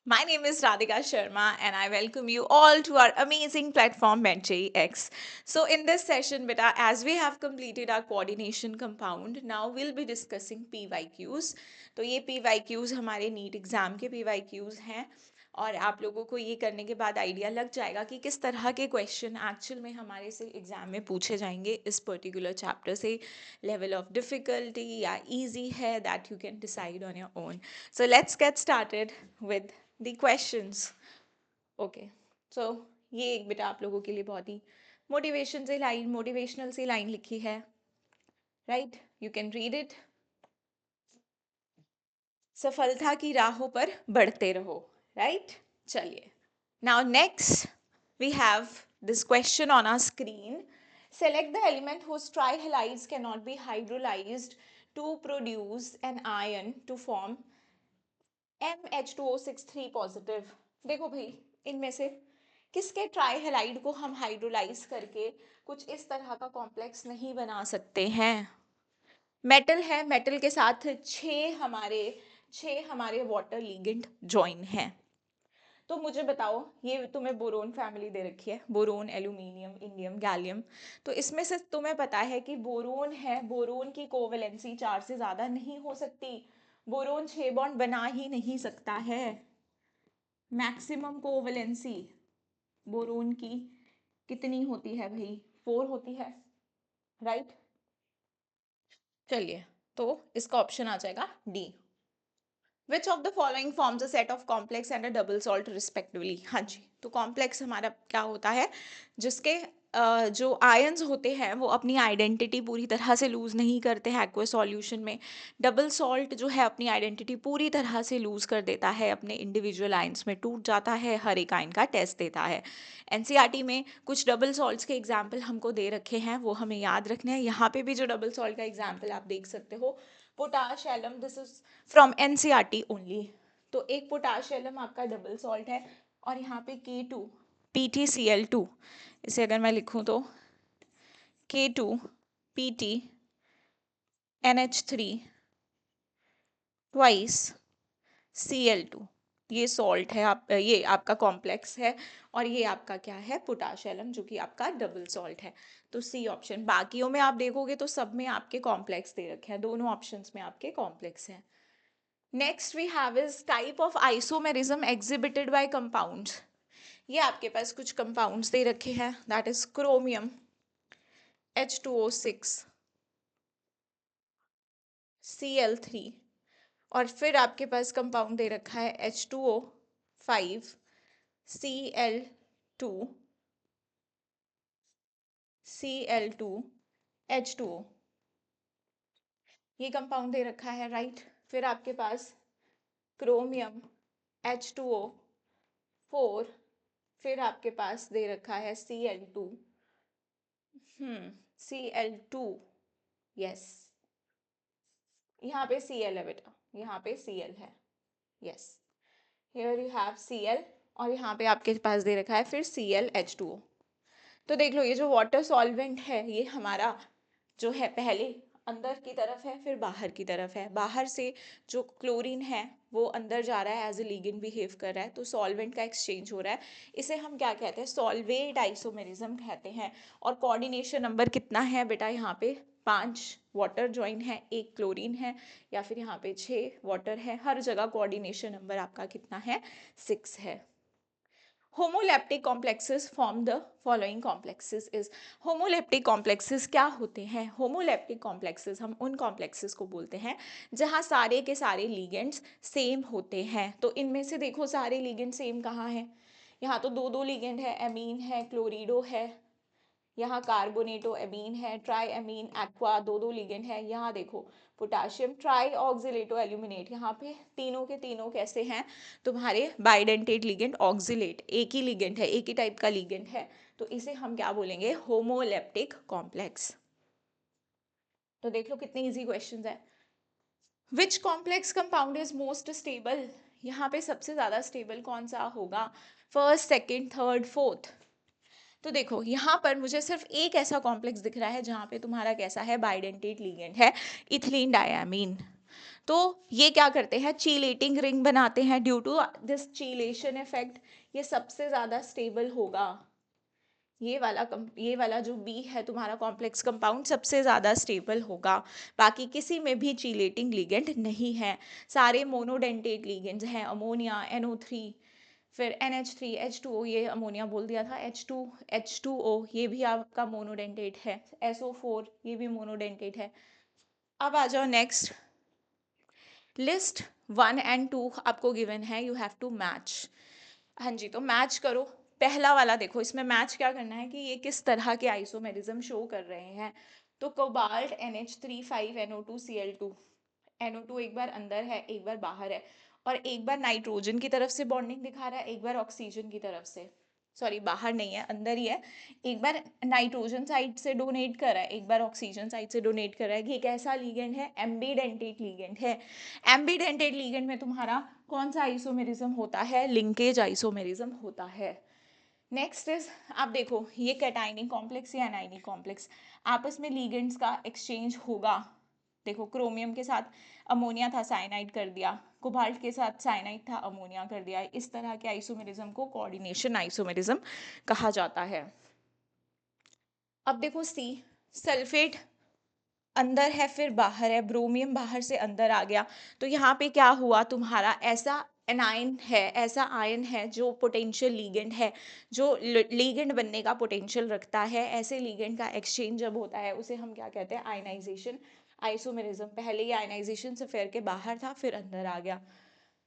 My name is Radhika Sharma, and I welcome you all to our amazing platform MentorX. So, in this session, beta, as we have completed our coordination compound, now we'll be discussing PYQs. तो ये PYQs हमारे NEET exam के PYQs हैं और आप लोगों को ये करने के बाद आइडिया लग जाएगा कि किस तरह के क्वेश्चन एक्चुअल में हमारे से एग्जाम में पूछे जाएंगे इस पर्टिकुलर चैप्टर से. लेवल ऑफ डिफिकल्टी या इजी है, that you can decide on your own. So let's get started with the questions. Okay, so ये एक बेटा आप लोगों के लिए बहुत ही मोटिवेशनल सी लाइन लिखी है. Right, you can read it. सफलता की राहों पर बढ़ते रहो. राइट, चलिए. Now next we have this question on our screen. Select the element whose trihalides cannot be hydrolyzed to produce an ion to form MH2O6 positive. देखो भाई, इनमें से किसके ट्राइहेलाइड को हम हाइड्रोलाइज करके कुछ इस तरह का कॉम्प्लेक्स नहीं बना सकते हैं. मेटल है, मेटल के साथ छह हमारे वाटर लिगेंड ज्वाइन हैं. तो मुझे बताओ, ये तुम्हें बोरोन फैमिली दे रखी है, बोरोन, एल्यूमिनियम, इंडियम, गैलियम. तो इसमें से तुम्हें पता है कि बोरोन है, बोरोन की कोवेलेंसी 4 से ज्यादा नहीं हो सकती. बोरोन 6 बॉन्ड बना ही नहीं सकता है. मैक्सिमम कोवेलेंसी बोरोन की कितनी होती है भाई? 4 होती है. राइट, चलिए. तो इसका ऑप्शन आ जाएगा D. Which of the following forms a set of complex and a double salt respectively. हाँ जी, तो कॉम्प्लेक्स हमारा क्या होता है? जिसके जो आयंस होते हैं वो अपनी आइडेंटिटी पूरी तरह से लूज नहीं करते हैं एक्वस सॉल्यूशन में. डबल सॉल्ट जो है अपनी आइडेंटिटी पूरी तरह से लूज कर देता है, अपने इंडिविजुअल आयंस में टूट जाता है, हर एक आयन का टेस्ट देता है. एनसीईआरटी में कुछ डबल सॉल्ट्स के एग्जाम्पल हमको दे रखे हैं, वो हमें याद रखने हैं. यहाँ पे भी जो डबल सॉल्ट का एग्जाम्पल आप देख सकते हो, potash alum, this is from NCERT only. तो एक पोटाश एलम आपका डबल सॉल्ट है और यहाँ पे K2 PTCl2. इसे अगर मैं लिखूं तो K2 PT NH3 twice Cl2. ये सॉल्ट है, ये आपका कॉम्प्लेक्स है. और ये आपका क्या है? पोटाश एलम, जो कि आपका डबल सॉल्ट है. तो सी ऑप्शन. बाकियों में आप देखोगे तो सब में आपके कॉम्प्लेक्स दे रखे हैं, दोनों ऑप्शंस में आपके कॉम्प्लेक्स हैं. Next we have is type of isomerism exhibited by compounds. ये आपके पास कुछ कंपाउंड्स दे रखे हैं, that is chromium H2O6 Cl3. और फिर आपके पास कंपाउंड दे रखा है H2O5 Cl2 Cl2 H2O. ये कंपाउंड दे रखा है. राइट, फिर आपके पास क्रोमियम H2O4. फिर आपके पास दे रखा है Cl2. Cl2, yes. यहाँ पे Cl है बेटा, यहाँ पे Cl है. Yes, here you have Cl. और यहाँ पे आपके पास दे रखा है फिर ClH2O. तो देख लो, ये जो वाटर सॉल्वेंट है ये हमारा जो है पहले अंदर की तरफ है, फिर बाहर की तरफ है. बाहर से जो क्लोरीन है वो अंदर जा रहा है, एज ए लीगेंड बिहेव कर रहा है, तो सॉल्वेंट का एक्सचेंज हो रहा है. इसे हम क्या कहते हैं? सॉल्वेट आइसोमेरिज्म कहते हैं. और कोऑर्डिनेशन नंबर कितना है बेटा? यहाँ पे 5 वाटर ज्वाइन है, 1 क्लोरीन है, या फिर यहाँ पे 6 वाटर है. हर जगह कोऑर्डिनेशन नंबर आपका कितना है? 6 है. Homoleptic complexes form the following complexes is. Homoleptic complexes क्या होते हैं? होमोलैप्टिक कॉम्प्लेक्सेस हम उन कॉम्प्लेक्सेस को बोलते हैं जहां सारे के सारे लिगेंड्स सेम होते हैं. तो इनमें से देखो, सारे लिगेंड सेम कहाँ हैं? यहाँ तो दो दो लिगेंड है, एमीन है, क्लोरिडो है, यहाँ कार्बोनेटो एमीन है, ट्राई एमीन एक्वा, दो दो लिगेंड है. यहाँ देखो पोटाशियम ट्राई ऑक्सिलेटो एल्यूमिनेट, यहाँ पे तीनों के तीनों कैसे हैं? तुम्हारे बाइडेंटेट लिगेंड ऑक्सिलेट, एक ही लिगेंड है, एक ही टाइप का लिगेंड है. तो इसे हम क्या बोलेंगे? Homoleptic complex. तो देख लो कितने इजी क्वेश्चंस है. Which complex compound is most stable. यहाँ पे सबसे ज्यादा स्टेबल कौन सा होगा? First, second, third, fourth. तो देखो यहाँ पर मुझे सिर्फ एक ऐसा कॉम्प्लेक्स दिख रहा है जहाँ पे तुम्हारा कैसा है? बाइडेंटेट लिगेंड है, इथिलीन डायमीन. तो ये क्या करते हैं, चीलेटिंग रिंग बनाते हैं ड्यू टू दिस चीलेशन इफेक्ट। ये सबसे ज्यादा स्टेबल होगा, ये वाला जो बी है तुम्हारा कॉम्प्लेक्स कंपाउंड सबसे ज़्यादा स्टेबल होगा। बाकी किसी में भी चीलेटिंग लिगेंड नहीं है, सारे मोनोडेंटेट लिगेंड्स हैं। अमोनिया NO3, फिर NH3H2O, ये अमोनिया बोल दिया था, H2O ये भी आपका मोनोडेंटेट है, SO4 ये भी मोनोडेंटेट है। अब आ जाओ नेक्स्ट, लिस्ट 1 and 2 आपको गिवन है, यू हैव टू मैच। हाँ जी, तो मैच करो। पहला वाला देखो, इसमें मैच क्या करना है कि ये किस तरह के आइसोमेरिज्म शो कर रहे हैं। तो cobalt NH3 5NO2 Cl2, NO2 एक बार अंदर है एक बार बाहर है, और एक बार नाइट्रोजन की तरफ से बॉन्डिंग दिखा रहा है, एक बार ऑक्सीजन की तरफ से, सॉरी बाहर नहीं है अंदर ही है, एक बार नाइट्रोजन साइड से डोनेट कर रहा है, एक बार ऑक्सीजन साइड से डोनेट कर रहा है। ये कैसा लीगेंड है, एम्बीडेंटेट लीगेंड है। एम्बीडेंटेट लीगेंड में तुम्हारा कौन सा आइसोमेरिज्म होता है, लिंकेज आइसोमेरिज्म होता है। नेक्स्ट इज, आप देखो ये कैटाइनिक कॉम्प्लेक्स या एनाइनिक कॉम्प्लेक्स, आपस में लीगेंड्स का एक्सचेंज होगा। देखो क्रोमियम के साथ अमोनिया था, साइनाइड कर दिया, कोबाल्ट के साथ साइनाइड था, अमोनिया कर दिया। इस तरह के आइसोमेरिज्म को कोऑर्डिनेशन आइसोमेरिज्म कहा जाता है। अब देखो सी, सल्फेट अंदर है फिर बाहर है, ब्रोमियम बाहर से अंदर आ गया, तो यहाँ पे क्या हुआ तुम्हारा, ऐसा एनाइन है, ऐसा आयन है जो पोटेंशियल लीगेंड है, जो लीगेंड बनने का पोटेंशियल रखता है। ऐसे लीगेंड का एक्सचेंज जब होता है उसे हम क्या कहते हैं, आयनाइजेशन आइसोमेरिज्म। पहले ये आयनाइजेशन से फेयर के बाहर था फिर अंदर आ गया।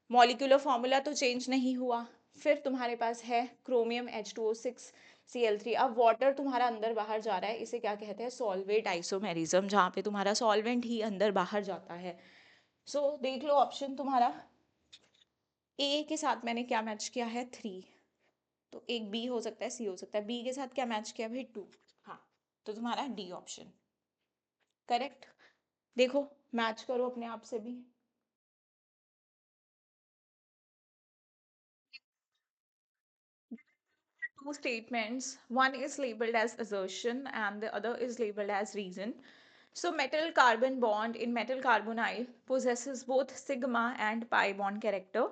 मॉलिक्यूलर फॉर्मूला तो चेंज नहीं हुआ। फिर तुम्हारे पास है क्रोमियम H2O6Cl3। अब वाटर तुम्हारा अंदर बाहर जा रहा है, इसे क्या कहते हैं, सॉल्वेट आइसोमेरिज्म, जहाँ पे तुम्हारा सॉल्वेंट ही अंदर बाहर जाता है। सो देख लो ऑप्शन तुम्हारा ए के साथ मैंने क्या मैच किया है, 3, तो एक बी हो सकता है, सी हो सकता है, बी के साथ क्या मैच किया भाई, 2। हाँ, तो तुम्हारा डी ऑप्शन करेक्ट। देखो मैच करो अपने आप से भी। Two statements. One is labeled as assertion and the other is labeled as reason. So metal carbon bond in metal carbonyl possesses both sigma and pi bond character.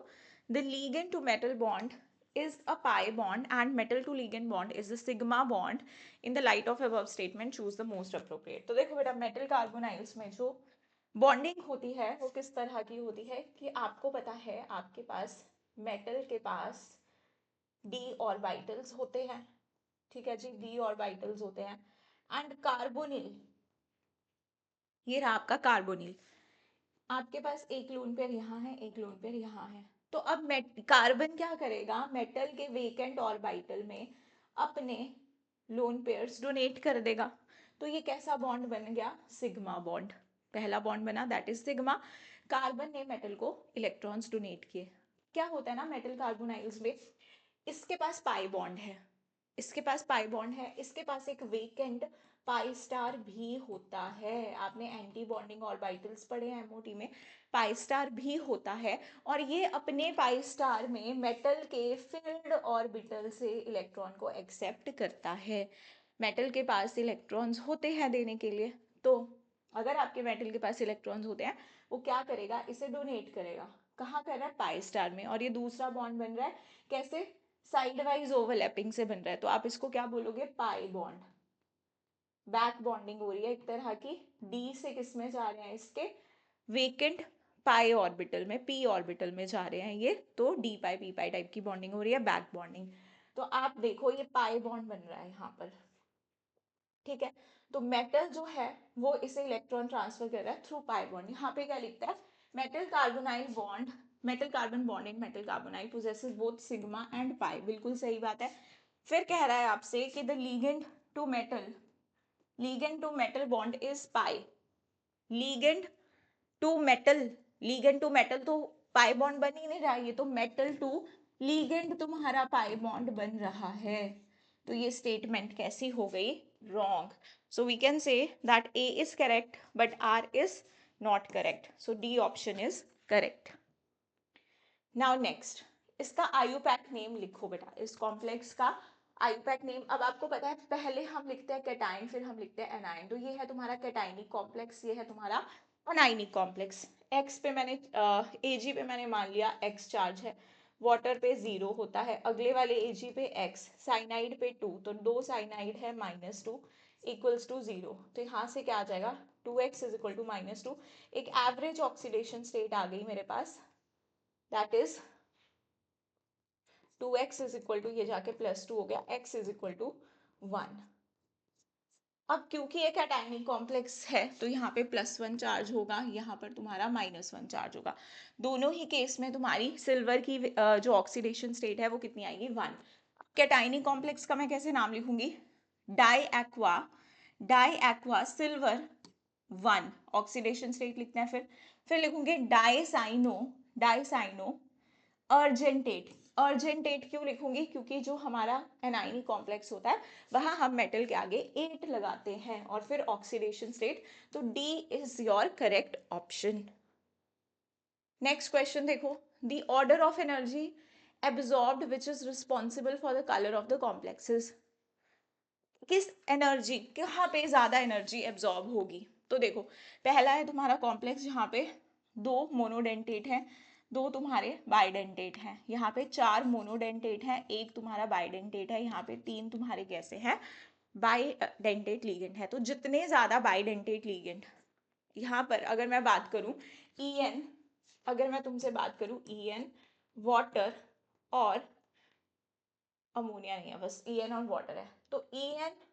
The ligand to metal bond is a pi bond and metal to ligand bond is a sigma bond. In the light of above statement, choose the most appropriate. तो देखो बेटा, metal carbonyls में जो bonding होती है वो किस तरह की होती है कि आपको पता है, आपके पास मेटल के पास डी ऑर्बिटल्स होते हैं, ठीक है जी, डी ऑर्बिटल्स होते हैं। एंड कार्बोनिल, ये रहा आपका कार्बोनिल, आपके पास एक लोन पेयर यहाँ है एक लोन पेयर यहाँ है। तो अब कार्बन क्या करेगा, मेटल के वेकेंट ऑर्बिटल में अपने लोन पेयर्स डोनेट कर देगा। तो ये कैसा बॉन्ड बन गया, सिग्मा बॉन्ड। पहला बॉन्ड बना दैट इज सिग्मा, कार्बन ने मेटल को इलेक्ट्रॉन्स डोनेट किए। क्या होता है ना मेटल कार्बोनाइल्स में, इसके पास पाई बॉन्ड है, इसके पास पाई बॉन्ड है, इसके पास एक वेकेंट पाई स्टार भी होता है। आपने एंटी बॉन्डिंग ऑर्बिटल्स पढ़े हैं एमओटी में, पाई स्टार भी होता है। और ये अपने पाई स्टार में मेटल के फील्ड ऑर्बिटल से इलेक्ट्रॉन को एक्सेप्ट करता है। मेटल के पास इलेक्ट्रॉन्स होते हैं देने के लिए, तो अगर आपके मेटल के पास इलेक्ट्रॉन्स होते हैं, वो क्या करेगा, इसे डोनेट करेगा। कहाँ कर रहा है, पाई स्टार में। और ये दूसरा बॉन्ड बन रहा है कैसे, साइड वाइज ओवरलैपिंग से बन रहा है, तो आप इसको क्या बोलोगे, पाई बॉन्ड। बैक बॉन्डिंग हो रही है एक तरह की, डी से किस में जा रहे हैं, इसके वेकेंट पाई ऑर्बिटल में, पी ऑर्बिटल में जा रहे हैं ये, तो डी पाई पी पाई टाइप की बॉन्डिंग हो रही है, बैक बॉन्डिंग। तो आप देखो ये पाई बॉन्ड बन रहा है यहाँ पर, ठीक है। तो मेटल जो है वो इसे इलेक्ट्रॉन ट्रांसफर कर रहा है थ्रू पाई बॉन्ड। यहाँ पे क्या लिखता है, metal carbonyl bond, metal carbon bond in metal carbonyl possesses both sigma and pi, बिल्कुल सही बात है। फिर कह रहा है आपसे कि the ligand to metal, ligand to metal bond is pi, ligand to metal, ligand to metal तो पाई बॉन्ड बन ही नहीं रहा, ये तो मेटल टू लीगेंड तुम्हारा पाई बॉन्ड बन रहा है। तो ये स्टेटमेंट कैसी हो गई, wrong. So we can say that A is correct but R is not correct, so D option is correct. Now next, इसका आयुपैक नेम लिखो बेटा, इस कॉम्प्लेक्स का आयुपैक नेम। अब आपको पता है पहले हम लिखते हैं कैटाइन फिर हम लिखते हैं एनाइन, तो ये है तुम्हारा कैटाइनिक कॉम्प्लेक्स, ये है तुम्हारा अनाइनिक कॉम्प्लेक्स। एक्स पे मैंने एजी पे मैंने मान लिया एक्स चार्ज है, वाटर पे 0 होता है, अगले वाले एजी पे एक्स, साइनाइड पे 2, तो 2 साइनाइड है -2 इक्वल्स टू 0। तो यहाँ से क्या आ जाएगा 2x इज इक्वल टू -2। एक एवरेज ऑक्सीडेशन स्टेट आ गई मेरे पास, that is 2x is equal to, ये जाके +2 हो गया, x इज इक्वल टू 1। अब क्योंकि ये कैटायनिक कॉम्प्लेक्स है तो यहाँ पे +1 चार्ज होगा, यहाँ पर तुम्हारा -1 चार्ज होगा। दोनों ही केस में तुम्हारी सिल्वर की जो ऑक्सीडेशन स्टेट है वो कितनी आएगी 1। कैटायनिक कॉम्प्लेक्स का मैं कैसे नाम लिखूंगी, di aqua silver 1 oxidation state लिखते हैं। फिर लिखूंगे डाइसाइनो अर्जेंटेट। अर्जेंटेट क्यों लिखूंगी, क्योंकि जो हमारा एनाइनी कॉम्प्लेक्स होता है वहां हम मेटल के आगे 8 लगाते हैं और फिर ऑक्सीडेशन स्टेट, तो D is your correct option. Next question देखो, the order of energy absorbed which is responsible for the colour of the complexes. किस एनर्जी, कहाँ पे ज्यादा एनर्जी एब्जॉर्ब होगी, तो देखो पहला है तुम्हारा कॉम्प्लेक्स जहाँ पे 2 मोनोडेंटेट है, 2 तुम्हारे बाइडेंटेट हैं, यहाँ पे 4 मोनोडेंटेट है, 1 तुम्हारा बाइडेंटेट है, यहाँ पे 3 तुम्हारे कैसे हैं बाइडेंटेट लिगेंड है। तो जितने ज्यादा बाइडेंटेट लिगेंड, यहाँ पर अगर मैं बात करूं EN, अगर मैं तुमसे बात करूं EN वाटर और अमोनिया नहीं है, बस EN और वाटर है, तो EN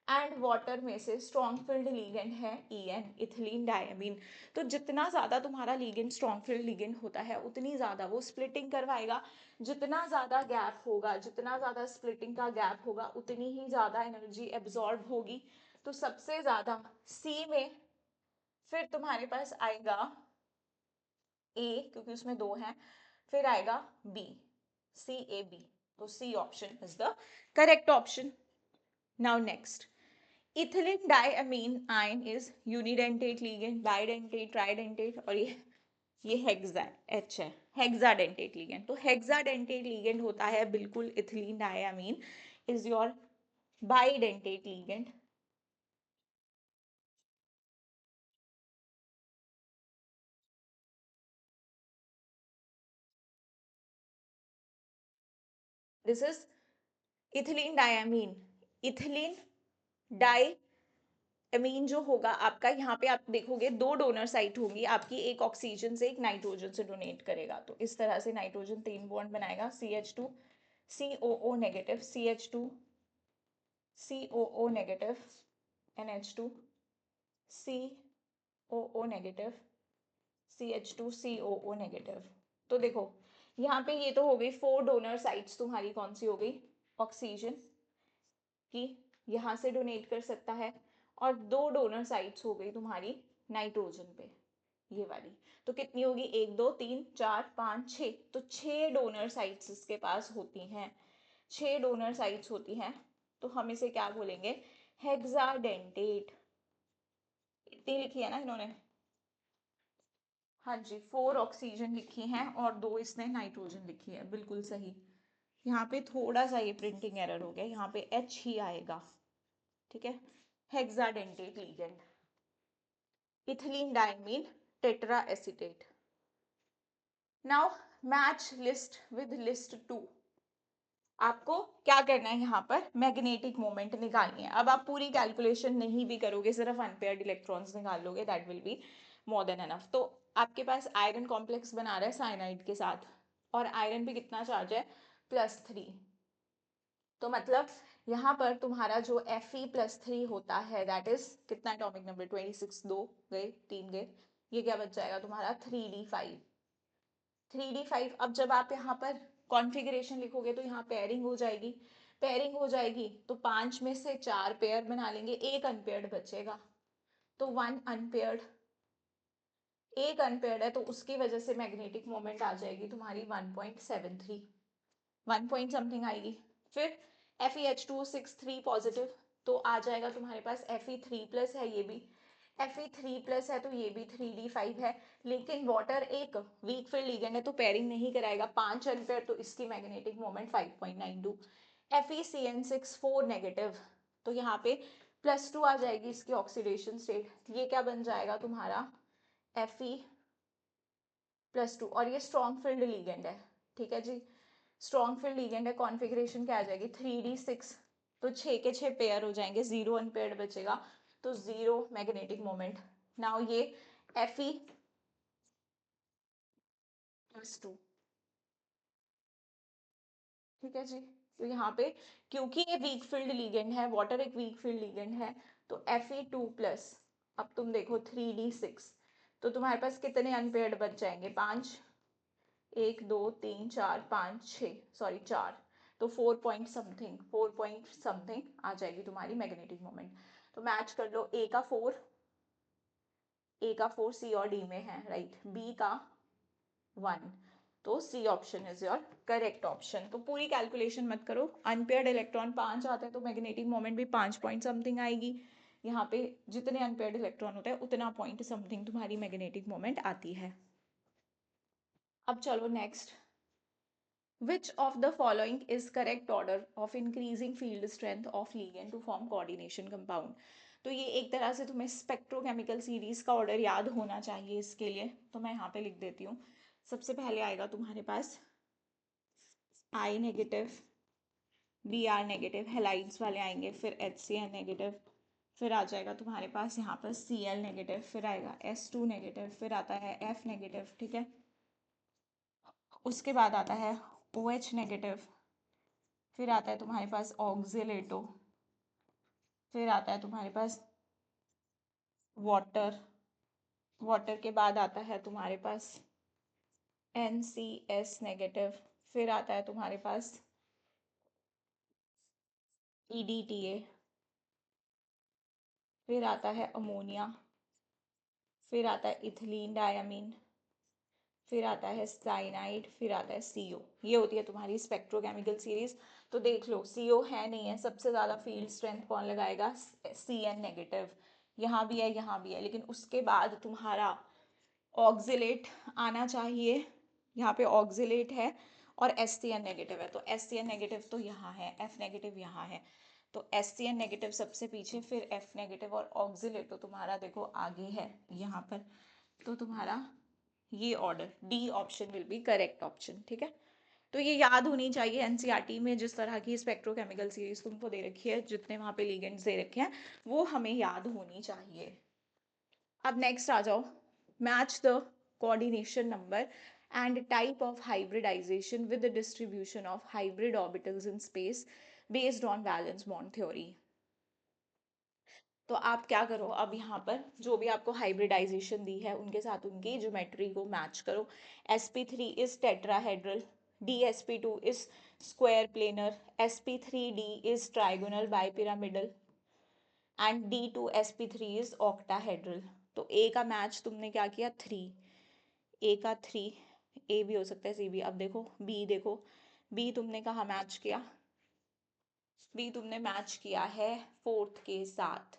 एंड वाटर में से स्ट्रॉन्ग फील्ड लिगेंड है EN इथिलीन डायमीन। तो जितना ज्यादा तुम्हारा लिगेंड स्ट्रॉन्ग फील्ड लिगेंड होता है उतनी ज्यादा वो स्प्लिटिंग करवाएगा, जितना ज्यादा गैप होगा, जितना ज्यादा स्प्लिटिंग का गैप होगा उतनी ही ज्यादा एनर्जी एब्जॉर्ब होगी। तो सबसे ज्यादा सी में, फिर तुम्हारे पास आएगा ए क्योंकि उसमें 2 हैं, फिर आएगा बी, CAB। तो C option is the correct option. Now next, ethylene diamine ion is unidentate ligand, bidentate, tridentate, और ये हेक्सा H है, हेक्साडेंटेट लिगेंड। तो हेक्साडेंटेट लिगेंड होता है बिल्कुल ethylene diamine is your bidentate ligand. This is ethylene diamine. Ethylene diamine जो होगा आपका, यहाँ पे आप देखोगे 2 डोनर साइट होंगी आपकी, एक ऑक्सीजन से एक नाइट्रोजन से डोनेट करेगा, तो इस तरह से नाइट्रोजन 3 बॉन्ड बनाएगा, CH2 COO negative, CH2 COO negative, NH2 COO negative, CH2 COO negative. तो देखो यहाँ पे ये तो हो गई 4 डोनर साइट्स तुम्हारी, कौन सी हो गई ऑक्सीजन की, यहाँ से डोनेट कर सकता है, और 2 डोनर साइट्स हो गई तुम्हारी नाइट्रोजन पे, ये वाली। तो कितनी होगी 1 2 3 4 5 6, तो 6 डोनर साइट्स इसके पास होती हैं, 6 डोनर साइट्स होती हैं। तो हम इसे क्या बोलेंगे, हेक्साडेंटेट। इतनी लिखी है ना इन्होंने, हाँ जी 4 ऑक्सीजन लिखी हैं और 2 इसने नाइट्रोजन लिखी है, बिल्कुल सही। यहाँ पे थोड़ा सा ये प्रिंटिंग एरर हो गया, यहाँ पे H ही आएगा, ठीक है। Hexadentate ligand, ethylene diamine tetra acetate. Now match list with list 2। आपको क्या करना है, यहाँ पर मैग्नेटिक मोमेंट निकालनी है। अब आप पूरी कैलकुलेशन नहीं भी करोगे, सिर्फ अनपेयर्ड इलेक्ट्रॉन्स निकाल लोगे, that will be more than enough. तो आपके पास आयरन कॉम्प्लेक्स बना रहा है साइनाइड के साथ, और आयरन पे कितना चार्ज है +3, तो मतलब यहाँ पर तुम्हारा जो Fe+3 होता है दैट इज कितना, एटॉमिक नंबर 26, 2 गए 3 गए, ये क्या बच जाएगा तुम्हारा 3d5। 3d5, अब जब आप यहाँ पर कॉन्फ़िगरेशन लिखोगे तो यहाँ पेयरिंग हो जाएगी, पेयरिंग हो जाएगी तो 5 में से 4 पेयर बना लेंगे, एक अनपेयर्ड बचेगा, तो 1 अनपेयर्ड, एक अनपेयर्ड है तो उसकी वजह से मैग्नेटिक मोमेंट आ जाएगी तुम्हारी 1.73, 1 पॉइंट समथिंग आएगी। फिर Fe2O6 3 पॉजिटिव, तो आ जाएगा तुम्हारे पास Fe3+ है, ये भी Fe3+ है तो ये भी 3d5 है, लेकिन वाटर एक वीक फील्ड लिगेंड है तो पेयरिंग नहीं कराएगा, 5 अनपेयर, तो इसकी मैग्नेटिक मोमेंट 5.92। FeCN6 4 नेगेटिव, तो यहाँ पे +2 आ जाएगी इसकी ऑक्सीडेशन स्टेट, ये क्या बन जाएगा तुम्हारा Fe +2, और ये स्ट्रॉन्ग फील्ड लिगेंड है, ठीक है जी, स्ट्रॉन्ग फील्ड लिगेंड है। कॉन्फ़िगरेशन क्या आ जाएगी 3d6, तो 6 के 6 पेयर हो जाएंगे, 0 अनपेयर्ड बचेगा, तो 0 मैग्नेटिक मोमेंट। नाउ ये Fe+2, ठीक है जी। तो यहाँ पे क्योंकि ये वीक फील्ड लिगेंड है, वाटर एक वीक फील्ड लिगेंड है, तो Fe2+, अब तुम देखो 3d6, तो तुम्हारे पास कितने अनपेयर्ड बच जाएंगे, 5, 1 2 3 4 5 6, सॉरी 4, तो 4 पॉइंट समथिंग आ जाएगी तुम्हारी मैग्नेटिक मोमेंट। तो मैच कर लो, ए का 4 सी और डी में है, राइट, बी का 1, तो C option is your correct option. तो पूरी कैलकुलेशन मत करो, अनपेयर्ड इलेक्ट्रॉन 5 आते हैं तो मैग्नेटिक मोमेंट भी 5 पॉइंट समथिंग आएगी। यहाँ पे जितने अनपेयर्ड इलेक्ट्रॉन होते हैं उतना पॉइंट समथिंग तुम्हारी मैग्नेटिक मोमेंट आती है। अब चलो next, which of the following is correct order of increasing field strength of ligand to form coordination compound? तो ये एक तरह से तुम्हें स्पेक्ट्रोकेमिकल सीरीज का ऑर्डर याद होना चाहिए, इसके लिए तो मैं यहाँ पे लिख देती हूँ। सबसे पहले आएगा तुम्हारे पास I negative, B R negative, halides वाले आएंगे, फिर एच सी एन नेगेटिव, फिर आ जाएगा तुम्हारे पास यहाँ पर सी एल नेगेटिव, फिर आएगा S2 नेगेटिव, फिर आता है F नेगेटिव, ठीक है। उसके बाद आता है OH नेगेटिव, फिर आता है तुम्हारे पास ऑक्सिलेटो, फिर आता है तुम्हारे पास वाटर, वाटर के बाद आता है तुम्हारे पास NCS नेगेटिव, फिर आता है तुम्हारे पास EDTA, फिर आता है अमोनिया, फिर आता है इथिलीन डायमीन, फिर आता है साइनाइड, फिर आता है CO। ये होती है तुम्हारी स्पेक्ट्रोकेमिकल सीरीज। तो देख लो CO है नहीं है, सबसे ज़्यादा फील्ड स्ट्रेंथ कौन लगाएगा, CN नेगेटिव, यहाँ भी है यहाँ भी है, लेकिन उसके बाद तुम्हारा ऑक्सिलेट आना चाहिए, यहाँ पे ऑक्सिलेट है और SCN नेगेटिव है, तो SCN नेगेटिव तो यहाँ है, F नेगेटिव यहाँ है, तो SCN नेगेटिव सबसे पीछे, फिर F नेगेटिव और ऑक्सिलेट तो तुम्हारा देखो आगे है यहाँ पर। तो तुम्हारा ये order D option will be correct option, ठीक है। तो ये याद होनी चाहिए, एनसीईआरटी में जिस तरह की स्पेक्ट्रोकेमिकल सीरीज तुमको दे रखी है, जितने वहाँ पे लिगेंड्स दे रखे हैं वो हमें याद होनी चाहिए। अब नेक्स्ट आ जाओ, match the coordination number and type of hybridization with the distribution of hybrid orbitals in space based on valence bond theory। तो आप क्या करो, अब यहाँ पर जो भी आपको हाइब्रिडाइजेशन दी है उनके साथ उनकी ज्योमेट्री को मैच करो। sp3 is tetrahedral, dsp2 is square planar, sp3d is trigonal bipyramidal and d2sp3 is octahedral. तो ए का मैच तुमने क्या किया 3, ए का 3, ए भी हो सकता है सी भी। अब देखो बी तुमने कहा मैच किया, बी तुमने मैच किया है 4th के साथ,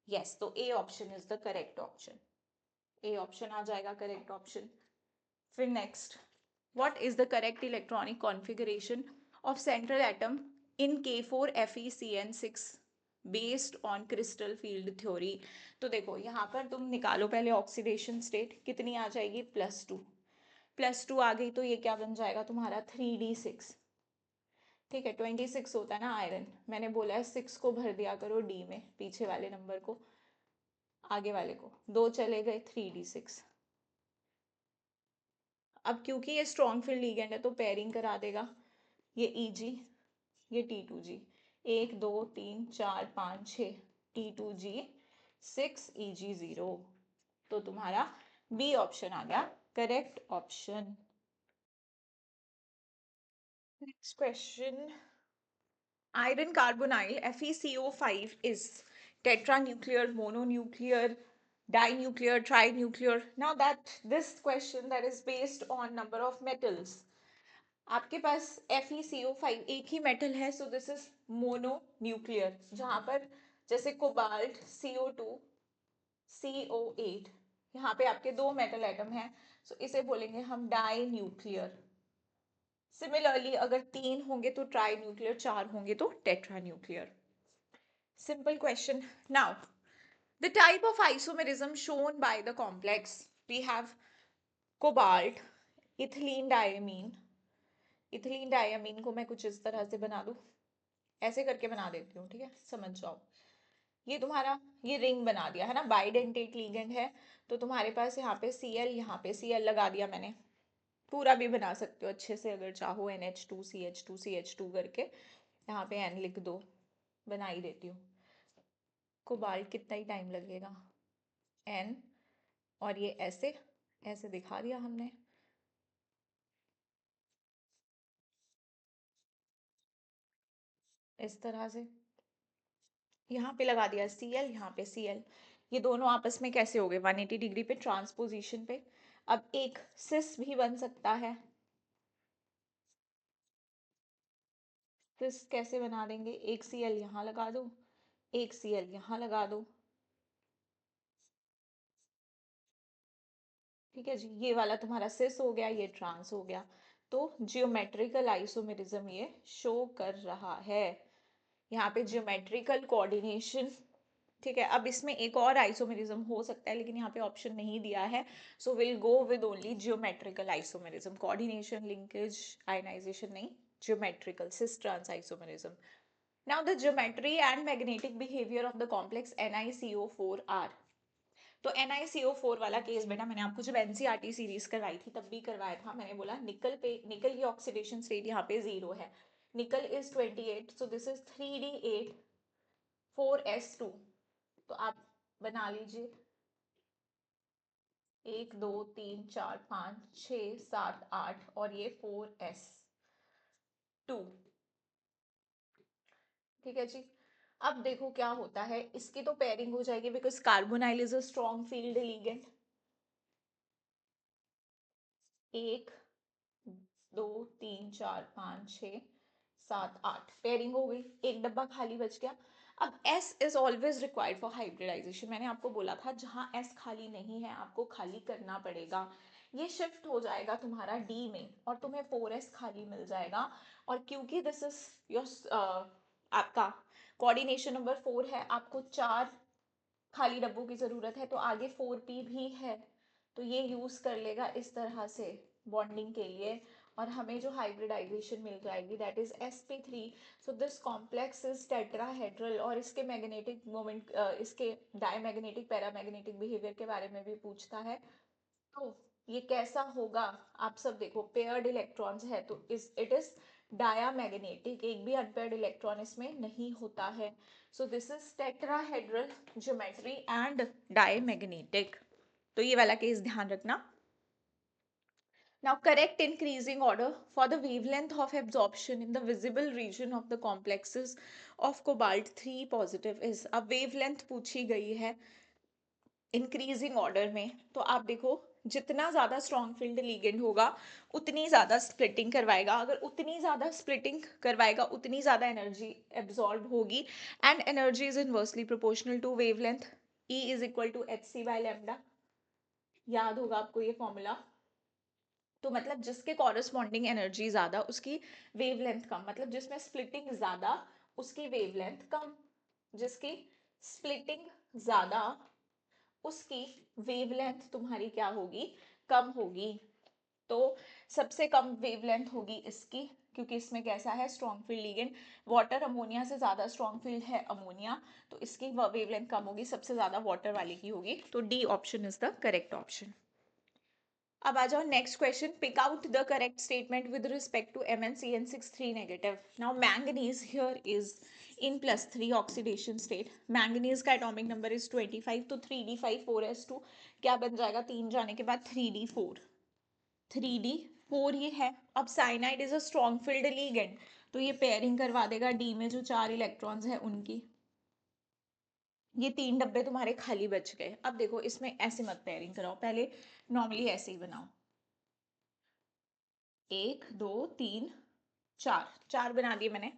यस, तो A option is the correct option, A option आ जाएगा करेक्ट ऑप्शन। फिर next, what is the correct electronic configuration of central atom in K4FeCN6 based on crystal field theory. तो देखो यहाँ पर तुम निकालो पहले ऑक्सीडेशन स्टेट, कितनी आ जाएगी +2 आ गई, तो ये क्या बन जाएगा तुम्हारा 3d6, ठीक है। 26 होता है ना आयरन, मैंने बोला है 6 को भर दिया करो डी में, पीछे वाले नंबर को, आगे वाले को, 2 चले गए 3d6। अब क्योंकि ये स्ट्रॉन्ग फील्ड लिगेंड है तो पेयरिंग करा देगा, ये Eg, ये T2G, 1 2 3 4 5 6, T2G 6, Eg 0, तो तुम्हारा बी ऑप्शन आ गया correct option. Next question, iron carbonyl FeCO5 is tetranuclear, mononuclear, dinuclear, trinuclear? Now that this question that is based on number of metals, आपके पास FeCO5 एक ही metal है, so this is mononuclear, जहां पर जैसे cobalt CO2 CO8, यहाँ पे आपके 2 metal atom हैं, सो इसे बोलेंगे हम डाई न्यूक्लियर। सिमिलरली अगर 3 होंगे तो ट्राई न्यूक्लियर, 4 होंगे तो tetra nuclear. Simple question. Now the type of isomerism shown by the complex, we have cobalt, ethylene diamine. Ethylene diamine को मैं कुछ इस तरह से बना दूं, ऐसे करके बना देती हूँ, ठीक है, समझ जाओ। ये तुम्हारा ये रिंग बना दिया है ना, बाइडेंटेट लिगेंड है, तो तुम्हारे पास यहाँ पे Cl, यहाँ पे Cl लगा दिया मैंने। पूरा भी बना सकते हो अच्छे से अगर चाहो, NH2CH2CH2 करके यहाँ पे N लिख दो, बना ही देती हूँ। कोबाल्ट कितना ही टाइम लगेगा, N, और ये ऐसे ऐसे दिखा दिया हमने। इस तरह से यहाँ पे लगा दिया Cl, यहाँ पे Cl, ये दोनों आपस में कैसे हो गए 180 डिग्री पे, ट्रांसपोजिशन पे। अब एक सिस भी बन सकता है। सिस कैसे बना देंगे, एक Cl यहाँ लगा दो, एक Cl यहाँ लगा दो, ठीक है जी, ये वाला तुम्हारा सिस हो गया, ये ट्रांस हो गया। तो जियोमेट्रिकल आइसोमेरिज्म ये शो कर रहा है, यहाँ पे जियोमेट्रिकल कोऑर्डिनेशन, ठीक है। अब इसमें एक और आइसोमेरिज्म हो सकता है, लेकिन यहाँ पे ऑप्शन नहीं दिया है, so will go with only geometrical isomerism, coordination, linkage, ionization नहीं, geometrical cis trans isomerism. Now the geometry and magnetic behaviour of the complex NiCO4 are. तो NiCO4 वाला केस बेटा मैंने आपको जब NCERT सीरीज करवाई थी तब भी करवाया था, मैंने बोला निकल पे, निकल की ऑक्सीडेशन स्टेट यहाँ पे 0 है, निकल is 28, so this is 3D8 4s2। तो आप बना लीजिए 1 2 3 4 5 6 7 8 और ये 4s2, ठीक है जी। अब देखो क्या होता है, इसकी तो पेयरिंग हो जाएगी because carbonyl is a strong field ligand. 1 2 3 4 5 6 7 8 pairing हो गई, एक डब्बा खाली बच गया। अब S is always required for hybridization, मैंने आपको बोला था जहां S खाली नहीं है आपको खाली करना पड़ेगा, ये शिफ्ट हो जाएगा तुम्हारा D में और तुम्हें 4s खाली मिल जाएगा। और क्योंकि दिस इज योर आपका कोऑर्डिनेशन नंबर 4 है, आपको 4 खाली डब्बों की जरूरत है, तो आगे 4p भी है, तो ये यूज कर लेगा इस तरह से बॉन्डिंग के लिए, और हमें जो हाइब्रिडाइजेशन मिल जाएगी that is sp3। So this complex is tetrahedral, और इसके मैग्नेटिक मोमेंट, इसके डायमैग्नेटिक पैरामैग्नेटिक बिहेवियर के बारे में भी पूछता है। तो ये कैसा होगा, आप सब देखो पेयर्ड इलेक्ट्रॉन्स है, तो इस इट इज डायामैग्नेटिक, एक भी अनपेयर्ड इलेक्ट्रॉन इसमें नहीं होता है। So this is tetrahedral geometry and diamagnetic, तो ये वाला केस ध्यान रखना। Now correct increasing order for the wavelength of absorption in the visible region of the complexes of cobalt 3 positive is, अब wavelength पूछी गई है इंक्रीजिंग ऑर्डर में, तो आप देखो जितना ज्यादा स्ट्रॉन्ग फील्ड लिगेंड होगा उतनी ज्यादा स्प्लिटिंग करवाएगा, अगर उतनी ज्यादा स्प्लिटिंग करवाएगा उतनी ज्यादा एनर्जी एब्जॉर्ब होगी, and energy is inversely proportional to wavelength, E is equal to hc/λ, याद होगा आपको ये फॉर्मूला। तो मतलब जिसके कॉरेस्पॉन्डिंग एनर्जी ज्यादा उसकी वेवलेंथ कम, मतलब जिसमें स्प्लिटिंग ज्यादा उसकी वेवलेंथ कम, जिसकी स्प्लिटिंग ज्यादा उसकी वेवलेंथ तुम्हारी क्या होगी, कम होगी। तो सबसे कम वेवलेंथ होगी इसकी, क्योंकि इसमें कैसा है strong field ligand, water ammonia से ज्यादा स्ट्रॉन्ग फील्ड है अमोनिया, तो इसकी वेवलेंथ कम होगी, सबसे ज्यादा वाटर वाले की होगी, तो D option is the correct option. अब आ जाओ next question, pick out the correct statement with respect to MnCN6 3 negative. Now manganese here is in +3 oxidation state, manganese का एटॉमिक नंबर इज 25, तो 3d5 4s2 क्या बन जाएगा, 3 जाने के बाद 3d4, 3d4 ये है। अब cyanide is a strong field ligand, तो ये पेयरिंग करवा देगा डी में जो 4 इलेक्ट्रॉन्स है उनकी, ये 3 डब्बे तुम्हारे खाली बच गए। अब देखो इसमें ऐसे मत पेयरिंग कराओ, पहले नॉर्मली ऐसे ही बनाओ, 1 2 3 4, 4 बना दिए मैंने।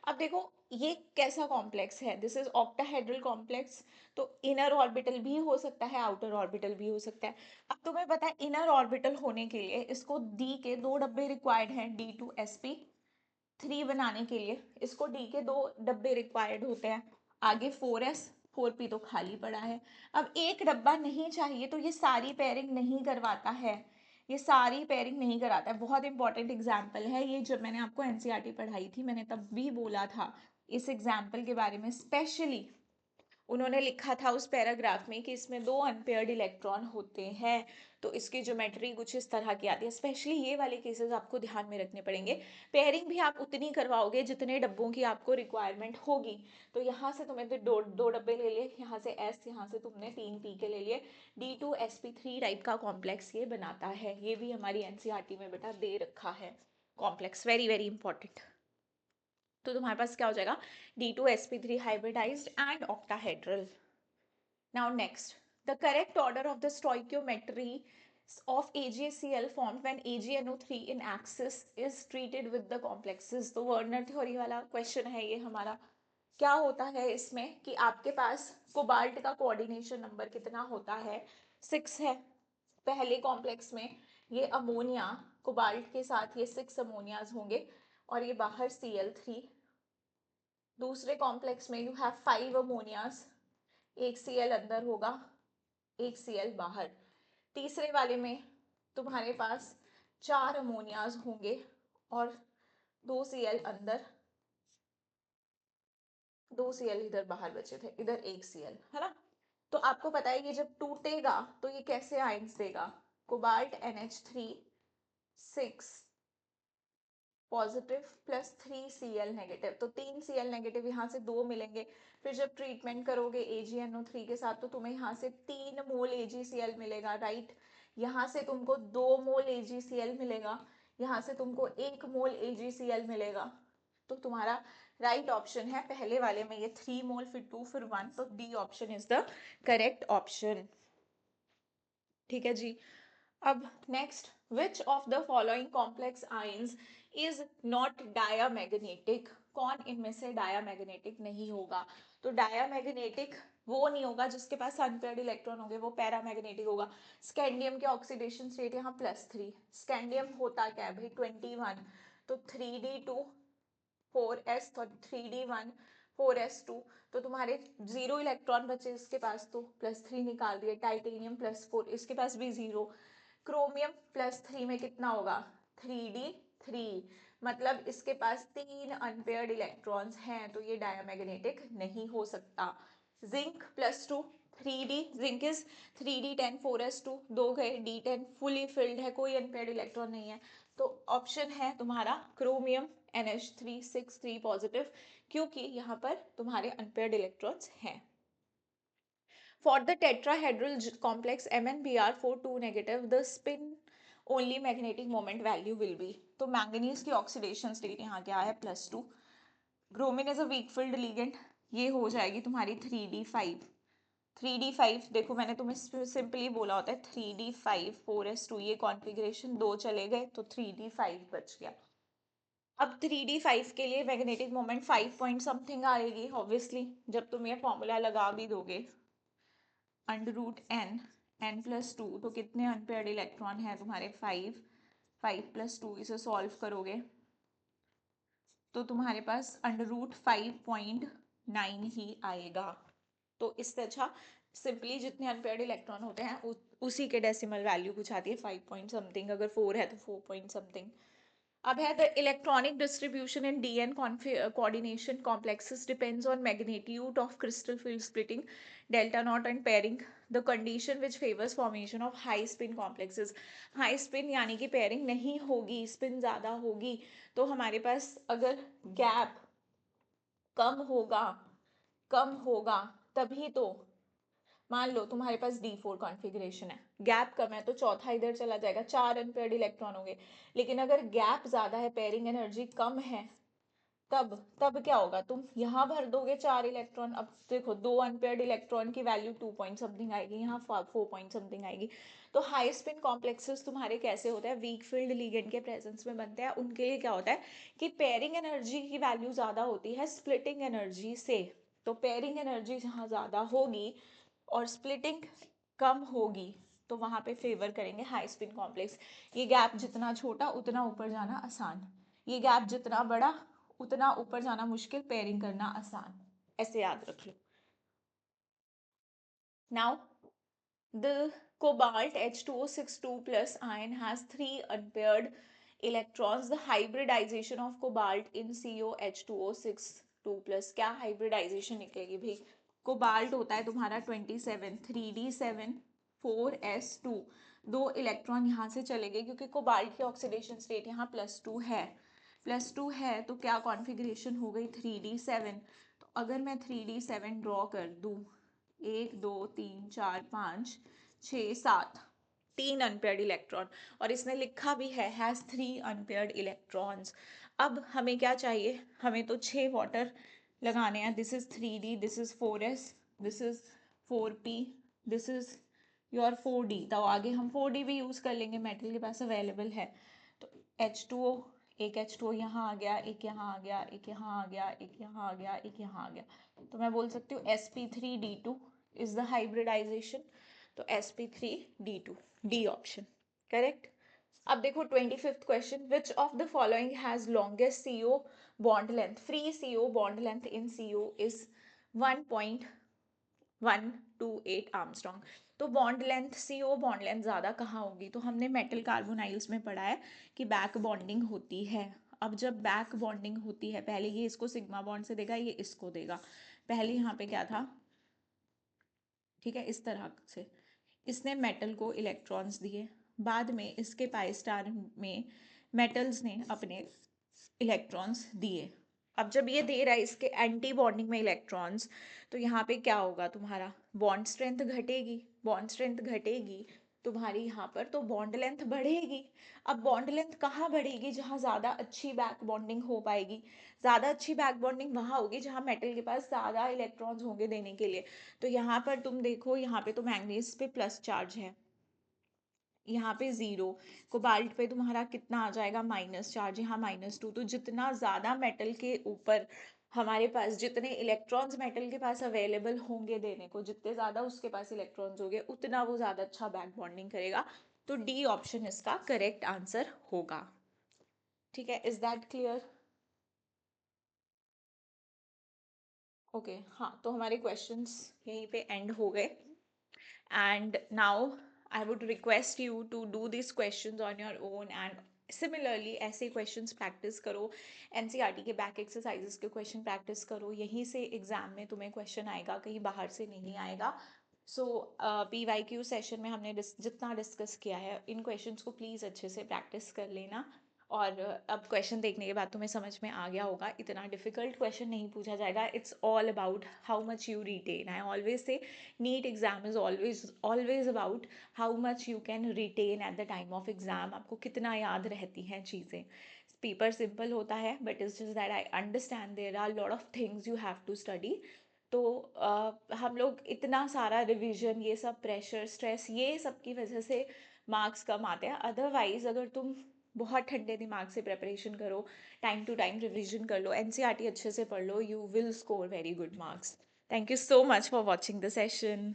अब देखो ये कैसा कॉम्प्लेक्स है, दिस इज ऑक्टाहेड्रल कॉम्प्लेक्स, तो इनर ऑर्बिटल भी हो सकता है आउटर ऑर्बिटल भी हो सकता है। अब तुम्हें पता है इनर ऑर्बिटल होने के लिए इसको डी के 2 डब्बे रिक्वायर्ड हैं, D2sp3 बनाने के लिए इसको डी के 2 डब्बे रिक्वायर्ड होते हैं, आगे 4s 4p तो खाली पड़ा है। अब एक डब्बा नहीं चाहिए, तो ये सारी पेयरिंग नहीं करवाता है, ये सारी पेयरिंग नहीं कराता है। बहुत इंपॉर्टेंट एग्जाम्पल है ये, जब मैंने आपको एनसीईआरटी पढ़ाई थी मैंने तब भी बोला था इस एग्जाम्पल के बारे में। स्पेशली उन्होंने लिखा था उस पैराग्राफ में कि इसमें 2 अनपेयर्ड इलेक्ट्रॉन होते हैं, तो इसकी ज्योमेट्री कुछ इस तरह की आती है। स्पेशली ये वाले केसेस आपको ध्यान में रखने पड़ेंगे। पेयरिंग भी आप उतनी करवाओगे जितने डब्बों की आपको रिक्वायरमेंट होगी। तो यहाँ से तुमने तो दो डब्बे ले लिए, यहाँ से एस, यहाँ से तुमने 3 पी के ले लिए। D2sp3 टाइप का कॉम्प्लेक्स ये बनाता है। ये भी हमारी एनसीईआरटी में बेटा दे रखा है कॉम्प्लेक्स, वेरी वेरी इंपॉर्टेंट। तो तुम्हारे पास क्या हो जाएगा, D2sp3 hybridized and octahedral. Now next, the correct order of the stoichiometry of AgCl formed when AgNO3 in axis is treated with the complexes. तो वर्नर थ्योरी वाला क्वेश्चन है ये हमारा। क्या होता है इसमें कि आपके पास कोबाल्ट का कोऑर्डिनेशन नंबर कितना होता है, 6 है पहले कॉम्प्लेक्स में। ये अमोनिया कोबाल्ट के साथ ये 6 अमोनियाज होंगे और ये बाहर Cl3। दूसरे कॉम्प्लेक्स में यू हैव 5 अमोनियाज, एक Cl अंदर होगा, एक Cl बाहर। तीसरे वाले में तुम्हारे पास 4 अमोनियाज होंगे और 2 Cl अंदर, 2 Cl इधर बाहर बचे थे, इधर एक Cl है ना। तो आपको पता है ये जब टूटेगा तो ये कैसे आयंस देगा, cobalt NH3 6 positive plus 3 Cl negative, तो 3 Cl नेगेटिव यहाँ से 2 मिलेंगे। फिर जब ट्रीटमेंट करोगे AgNO3 के साथ तो तुम्हें यहाँ से 3 मोल AgCl मिलेगा, राइट। यहाँ से तुमको 2 मोल AgCl मिलेगा, यहाँ से तुमको 1 मोल AgCl मिलेगा। तो तुम्हारा राइट ऑप्शन है पहले वाले में ये 3 मोल, फिर 2, फिर 1, तो D option is the correct option. ठीक है जी। अब next, which of the following complex ions is not diamagnetic. कौन इनमें से डायामैग्नेटिक नहीं होगा। तो डायामैग्नेटिक वो नहीं होगा जिसके पास अनपेयर्ड इलेक्ट्रॉन होंगे, वो पैरामैग्नेटिक होगा। स्कैंडियम के ऑक्सीडेशन स्टेट यहाँ +3, स्कैंडियम होता क्या है भाई 21, तो 3d2 4s, तो 3d1 4s2, तो तुम्हारे 0 इलेक्ट्रॉन बचे इसके पास, तो +3 निकाल दिए। टाइटेनियम +4, इसके पास भी 0। क्रोमियम +3 में कितना होगा 3d3, मतलब इसके पास 3 अनपेयर्ड इलेक्ट्रॉन्स हैं, तो ये डायमैग्नेटिक नहीं हो सकता। Zinc +2 3d, zinc is 3d10 4s2, 2 गए, d10 फुली फिल्ड है, कोई अनपेयर्ड इलेक्ट्रॉन नहीं है। तो ऑप्शन है तुम्हारा क्रोमियम NH3 6 3 पॉजिटिव, क्योंकि यहाँ पर तुम्हारे अनपेयर्ड इलेक्ट्रॉन्स हैं। For the tetrahedral complex MnBr4 2 negative, the spin only magnetic moment value will be. तो मैंगनीज की ऑक्सीडेशन स्टेट यहाँ क्या है +2। Bromine is a weak field ligand, ये हो जाएगी तुम्हारी 3d5। 3d5 देखो मैंने तुम्हें सिंपली बोला होता है 3d5 4s2, ये कॉन्फ़िगरेशन 2 चले गए तो 3d5 बच गया। अब 3d5 के लिए मैग्नेटिक मोमेंट 5 पॉइंट समथिंग आएगी ऑब्वियसली, जब तुम ये फॉर्मूला लगा भी दोगे √n n+2, तो कितने अनपेयर्ड इलेक्ट्रॉन है तुम्हारे 5 5 + 2, इसे सॉल्व करोगे तो तुम्हारे पास √5.9 ही आएगा। तो इससे अच्छा सिंपली जितने अनपेयर्ड इलेक्ट्रॉन होते हैं उसी के डेसिमल वैल्यू कुछ आती है 5 पॉइंट समथिंग, अगर 4 है तो 4 पॉइंट समथिंग। अब है the electronic distribution in DN coordination complexes depends on magnitude of crystal field splitting, delta naught and pairing, the condition which favors formation of high spin complexes. high spin यानी कि pairing नहीं होगी, spin ज़्यादा होगी, तो हमारे पास अगर gap कम होगा तभी तो, मान लो तुम्हारे पास D4 कॉन्फ़िगरेशन है, गैप कम है तो चौथा इधर चला जाएगा, 4 अनपेयर्ड इलेक्ट्रॉन होंगे। लेकिन अगर गैप ज्यादा है, पेयरिंग एनर्जी कम है, तब क्या होगा, तुम यहाँ भर दोगे 4 इलेक्ट्रॉन। अब देखो 2 अनपेयर्ड इलेक्ट्रॉन की वैल्यू 2 पॉइंट समथिंग आएगी, यहाँ 4 पॉइंट समथिंग आएगी। तो हाई स्पिन कॉम्प्लेक्सेस तुम्हारे कैसे होते हैं, वीक फील्ड लिगेंड के प्रेजेंस में बनते हैं। उनके लिए क्या होता है कि पेयरिंग एनर्जी की वैल्यू ज्यादा होती है स्प्लिटिंग एनर्जी से। तो पेयरिंग एनर्जी जहाँ ज्यादा होगी और स्प्लिटिंग कम होगी तो वहां पे फेवर करेंगे हाई स्पिन कॉम्प्लेक्स। ये गैप जितना छोटा उतना ऊपर जाना आसान, ये गैप जितना बड़ा उतना ऊपर जाना मुश्किल, पेयरिंग करना आसान, ऐसे याद रख लो। Now the Cobalt H2O6 plus ion has 3 unpaired electrons. The hybridization of cobalt in CO H2O6 plus, क्या hybridization निकलेगी भाई? कोबाल्ट होता है तुम्हारा 27 3d7 4s2, 2 इलेक्ट्रॉन यहाँ से चले गए क्योंकि कोबाल्ट की ऑक्सीडेशन स्टेट यहाँ +2 है, +2 है तो क्या कॉन्फ़िगरेशन हो गई 3d7। तो अगर मैं 3d7 ड्रॉ कर दूँ, 1 2 3 4 5 6 7, 3 अनपेयर्ड इलेक्ट्रॉन, और इसने लिखा भी है हैज 3 अनपेयर्ड इलेक्ट्रॉन्स। अब हमें क्या चाहिए, हमें तो 6 वाटर लगाने हैं। This is 3d, this is 4s, this is 4p, this is your 4d। तो आगे हम 4d भी यूज कर लेंगे, मेटल के पास अवेलेबल है। तो H2O, एक H2O यहाँ आ गया, एक यहाँ आ गया, एक यहाँ आ गया, एक यहाँ आ गया, एक यहाँ आ गया। तो मैं बोल सकती हूँ sp3d2 इज द हाइब्रिडाइजेशन। तो sp3d2, डी ऑप्शन करेक्ट। अब देखो 25th question, which of the following has longest CO bond length? Free CO bond length in CO is 1.128 angstrom. तो bond length, CO bond length ज्यादा कहाँ होगी? तो हमने metal carbonyls में पढ़ा है कि बैक बॉन्डिंग होती है। अब जब बैक बॉन्डिंग होती है, पहले ये इसको सिग्मा बॉन्ड से देगा, ये इसको देगा। पहले यहाँ पे क्या था, ठीक है, इस तरह से इसने मेटल को इलेक्ट्रॉन्स दिए, बाद में इसके पाई स्टार में मेटल्स ने अपने इलेक्ट्रॉन्स दिए। अब जब ये दे रहा है इसके एंटी बॉन्डिंग में इलेक्ट्रॉन्स, तो यहाँ पे क्या होगा, तुम्हारा बॉन्ड स्ट्रेंथ घटेगी, बॉन्ड स्ट्रेंथ घटेगी तुम्हारी यहाँ पर, तो बॉन्ड लेंथ बढ़ेगी। अब बॉन्ड लेंथ कहाँ बढ़ेगी? जहाँ ज़्यादा अच्छी बैक बॉन्डिंग हो पाएगी। ज़्यादा अच्छी बैक बॉन्डिंग वहाँ होगी जहाँ मेटल के पास ज़्यादा इलेक्ट्रॉन्स होंगे देने के लिए। तो यहाँ पर तुम देखो, यहाँ पे तो मैंगनीज पे प्लस चार्ज है, यहाँ पे 0, कोबाल्ट पे तुम्हारा कितना आ जाएगा, माइनस चार्ज, यहाँ -2। तो जितना ज़्यादा मेटल के ऊपर हमारे पास, जितने इलेक्ट्रॉन्स मेटल के पास अवेलेबल होंगे देने को, जितने ज़्यादा उसके पास इलेक्ट्रॉन्स होंगे, उतना वो ज़्यादा अच्छा बैक बॉन्डिंग करेगा। तो डी ऑप्शन इसका करेक्ट आंसर होगा। ठीक है, इज दैट क्लियर? ओके, हाँ, तो हमारे क्वेश्चंस यहीं पे एंड हो गए। And now I would request you to do these questions on your own, and similarly ऐसे questions practice करो, NCERT के back exercises के question practice करो, यहीं से exam में तुम्हें question आएगा, कहीं बाहर से नहीं आएगा। सो PYQ सेशन में हमने जितना डिस्कस किया है, इन क्वेश्चंस को प्लीज़ अच्छे से प्रैक्टिस कर लेना। और अब क्वेश्चन देखने के बाद तुम्हें समझ में आ गया होगा, इतना डिफिकल्ट क्वेश्चन नहीं पूछा जाएगा। It's all about how much you retain. I always say NEET exam is always about how much you can retain at the time of exam. आपको कितना याद रहती हैं चीज़ें। पेपर सिंपल होता है, but it's just that I understand there are lot of things you have to study. तो हम लोग इतना सारा रिवीजन, ये सब प्रेशर, स्ट्रेस, ये सब की वजह से मार्क्स कम आते हैं। अदरवाइज अगर तुम बहुत ठंडे दिमाग से प्रेपरेशन करो, टाइम टू टाइम रिवीजन कर लो, NCERT अच्छे से पढ़ लो, you will score very good marks. Thank you so much for watching the session.